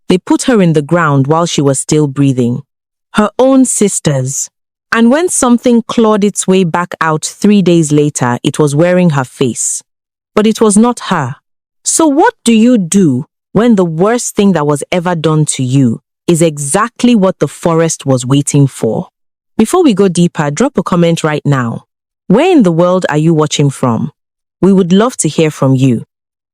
They put her in the ground while she was still breathing. Her own sisters. And when something clawed its way back out 3 days later, it was wearing her face. But it was not her. So what do you do when the worst thing that was ever done to you is exactly what the forest was waiting for? Before we go deeper, drop a comment right now. Where in the world are you watching from? We would love to hear from you.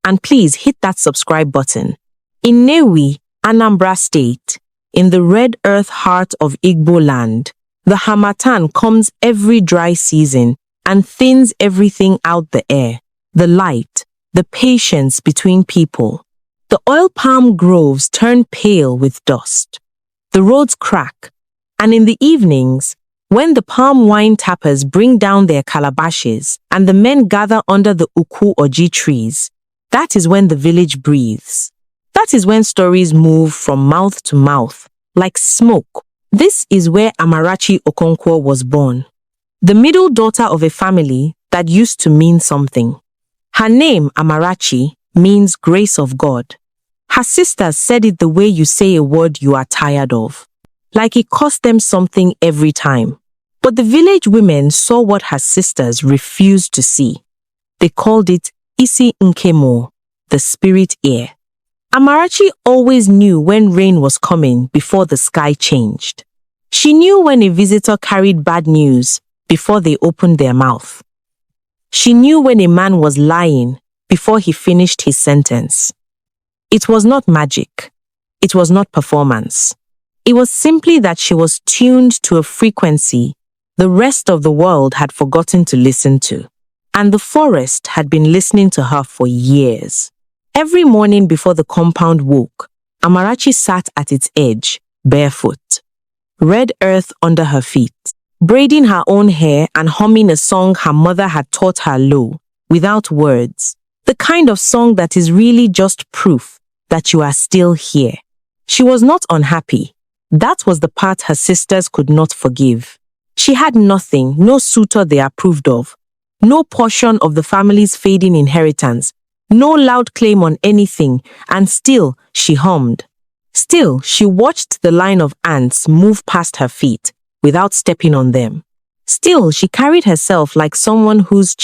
And please hit that subscribe button. In Nnewi, Anambra State, in the red earth heart of Igbo land, the harmattan comes every dry season and thins everything out the air, the light, the patience between people. The oil palm groves turn pale with dust. The roads crack, and in the evenings, when the palm wine tappers bring down their calabashes and the men gather under the uku oji trees, that is when the village breathes. That is when stories move from mouth to mouth, like smoke. This is where Amarachi Okonkwo was born, the middle daughter of a family that used to mean something. Her name, Amarachi, means grace of God. Her sisters said it the way you say a word you are tired of, like it cost them something every time. But the village women saw what her sisters refused to see. They called it Isi Nkemo, the spirit ear. Amarachi always knew when rain was coming before the sky changed. She knew when a visitor carried bad news before they opened their mouth. She knew when a man was lying before he finished his sentence. It was not magic. It was not performance. It was simply that she was tuned to a frequency the rest of the world had forgotten to listen to. And the forest had been listening to her for years. Every morning before the compound woke, Amarachi sat at its edge, barefoot, red earth under her feet, braiding her own hair and humming a song her mother had taught her low, without words, the kind of song that is really just proof that you are still here. She was not unhappy. That was the part her sisters could not forgive. She had nothing, no suitor they approved of, no portion of the family's fading inheritance, no loud claim on anything, and still she hummed. Still, she watched the line of ants move past her feet without stepping on them. Still, she carried herself like someone whose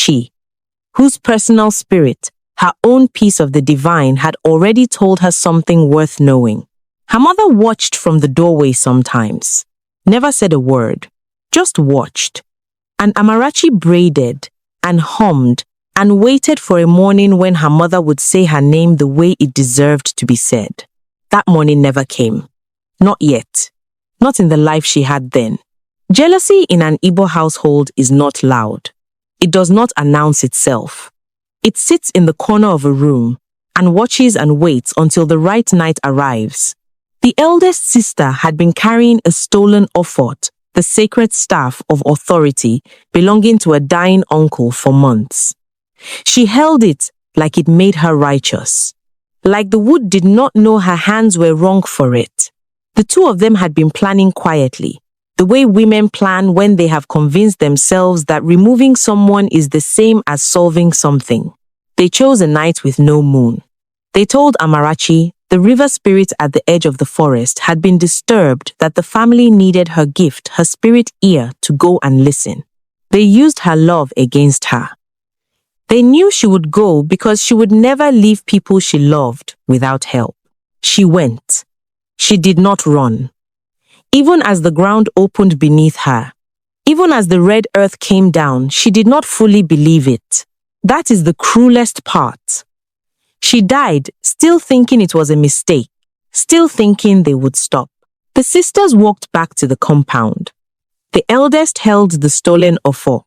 whose personal spirit, her own piece of the divine, had already told her something worth knowing. Her mother watched from the doorway sometimes, never said a word, just watched. And Amarachi braided and hummed and waited for a morning when her mother would say her name the way it deserved to be said. That morning never came. Not yet. Not in the life she had then. Jealousy in an Igbo household is not loud. It does not announce itself. It sits in the corner of a room and watches and waits until the right night arrives. The eldest sister had been carrying a stolen ophot, the sacred staff of authority belonging to a dying uncle, for months. She held it like it made her righteous, like the wood did not know her hands were wrong for it. The two of them had been planning quietly, the way women plan when they have convinced themselves that removing someone is the same as solving something. They chose a night with no moon. They told Amarachi the river spirit at the edge of the forest had been disturbed, that the family needed her gift, her spirit ear, to go and listen. They used her love against her. They knew she would go because she would never leave people she loved without help. She went. She did not run. Even as the ground opened beneath her, even as the red earth came down, she did not fully believe it. That is the cruelest part. She died still thinking it was a mistake, still thinking they would stop. The sisters walked back to the compound. The eldest held the stolen ofo.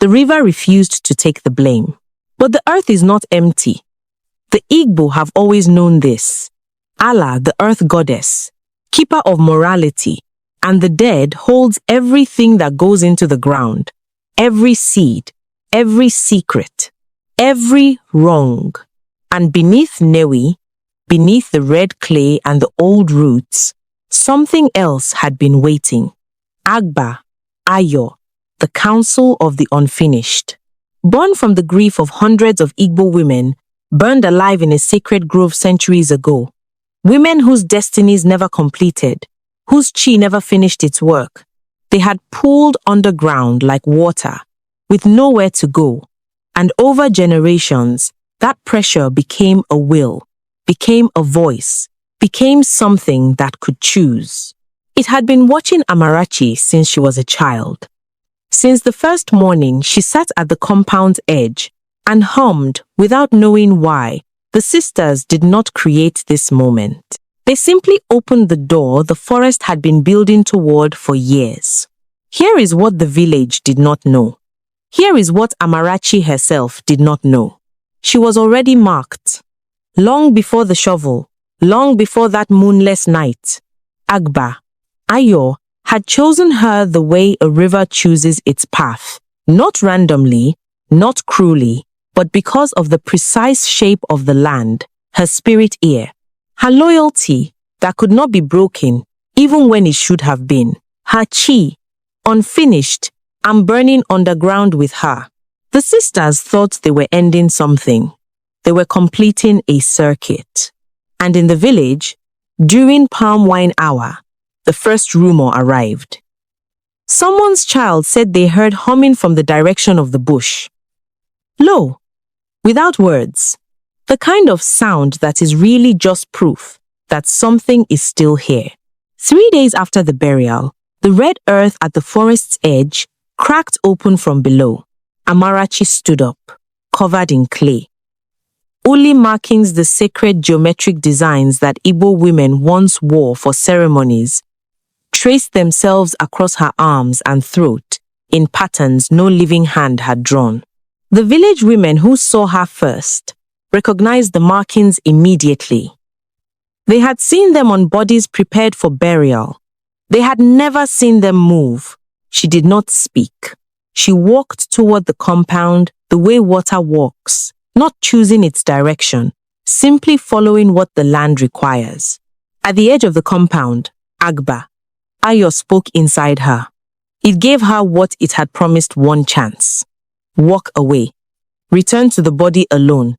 The river refused to take the blame. But the earth is not empty. The Igbo have always known this. Allah, the earth goddess, keeper of morality, and the dead, holds everything that goes into the ground, every seed, every secret, every wrong. And beneath Nnewi, beneath the red clay and the old roots, something else had been waiting. Agba, Ayo, the council of the unfinished. Born from the grief of hundreds of Igbo women, burned alive in a sacred grove centuries ago. Women whose destinies never completed, whose chi never finished its work. They had pooled underground like water, with nowhere to go. And over generations, that pressure became a will, became a voice, became something that could choose. It had been watching Amarachi since she was a child. Since the first morning, she sat at the compound's edge and hummed without knowing why. The sisters did not create this moment. They simply opened the door the forest had been building toward for years. Here is what the village did not know. Here is what Amarachi herself did not know. She was already marked. Long before the shovel, long before that moonless night, Agba, Ayo, had chosen her the way a river chooses its path, not randomly, not cruelly, but because of the precise shape of the land, her spirit ear, her loyalty that could not be broken even when it should have been, her chi, unfinished and burning underground with her. The sisters thought they were ending something. They were completing a circuit. And in the village, during palm wine hour, the first rumor arrived. Someone's child said they heard humming from the direction of the bush. Low, without words, the kind of sound that is really just proof that something is still here. 3 days after the burial, the red earth at the forest's edge cracked open from below. Amarachi stood up, covered in clay. Uli markings, the sacred geometric designs that Igbo women once wore for ceremonies, traced themselves across her arms and throat in patterns no living hand had drawn. The village women who saw her first recognized the markings immediately. They had seen them on bodies prepared for burial. They had never seen them move. She did not speak. She walked toward the compound the way water walks, not choosing its direction, simply following what the land requires. At the edge of the compound, Agba, Ayo spoke inside her. It gave her what it had promised: one chance. Walk away. Return to the body alone,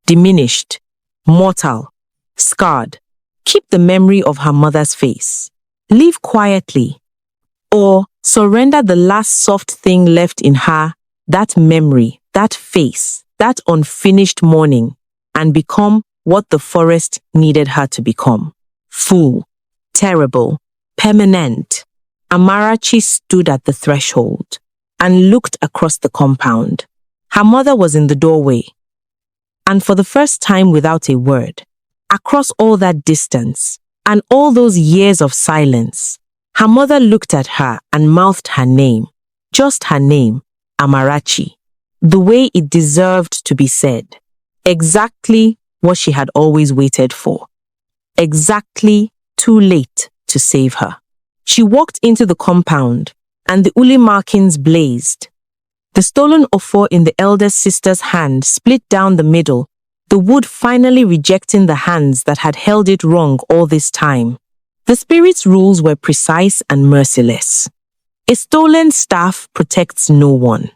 diminished, mortal, scarred. Keep the memory of her mother's face. Leave quietly. Or surrender the last soft thing left in her, that memory, that face, that unfinished morning, and become what the forest needed her to become. Full, terrible, permanent. Amarachi stood at the threshold and looked across the compound. Her mother was in the doorway. And for the first time, without a word, across all that distance and all those years of silence, her mother looked at her and mouthed her name, just her name, Amarachi, the way it deserved to be said. Exactly what she had always waited for. Exactly too late to save her. She walked into the compound, and the uli markings blazed. The stolen offer in the eldest sister's hand split down the middle, the wood finally rejecting the hands that had held it wrong all this time. The spirit's rules were precise and merciless. A stolen staff protects no one.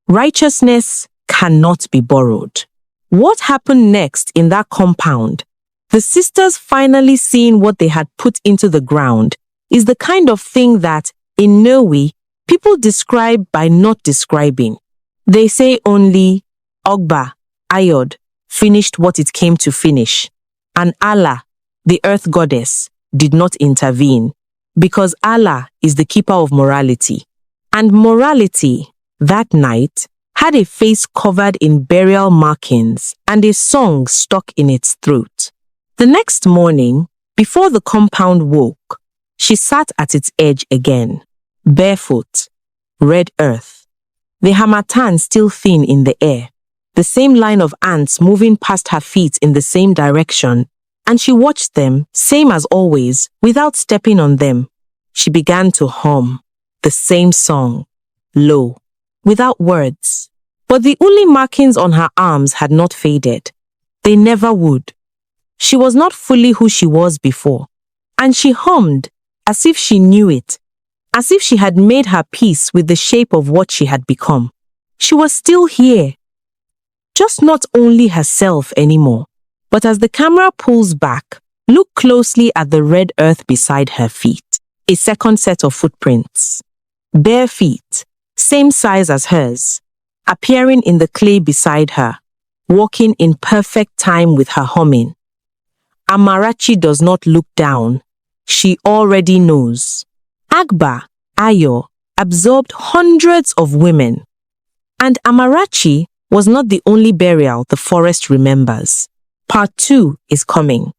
Righteousness cannot be borrowed. What happened next in that compound? The sisters finally seeing what they had put into the ground is the kind of thing that, in Nnewi, people describe by not describing. They say only, Ogba, Ayod, finished what it came to finish. And Allah, the earth goddess, did not intervene, because Allah is the keeper of morality. And morality, that night, had a face covered in burial markings and a song stuck in its throat. The next morning, before the compound woke, she sat at its edge again, barefoot, red earth, the harmattan still thin in the air, the same line of ants moving past her feet in the same direction, and she watched them, same as always, without stepping on them. She began to hum the same song, low, without words. But the uli markings on her arms had not faded. They never would. She was not fully who she was before, and she hummed as if she knew it, as if she had made her peace with the shape of what she had become. She was still here, just not only herself anymore. But as the camera pulls back, Look closely at the red earth beside her feet. A second set of footprints. Bare feet, same size as hers, appearing in the clay beside her, walking in perfect time with her humming. Amarachi does not look down. She already knows. Agba, Ayo, absorbed hundreds of women. And Amarachi was not the only burial the forest remembers. Part 2 is coming.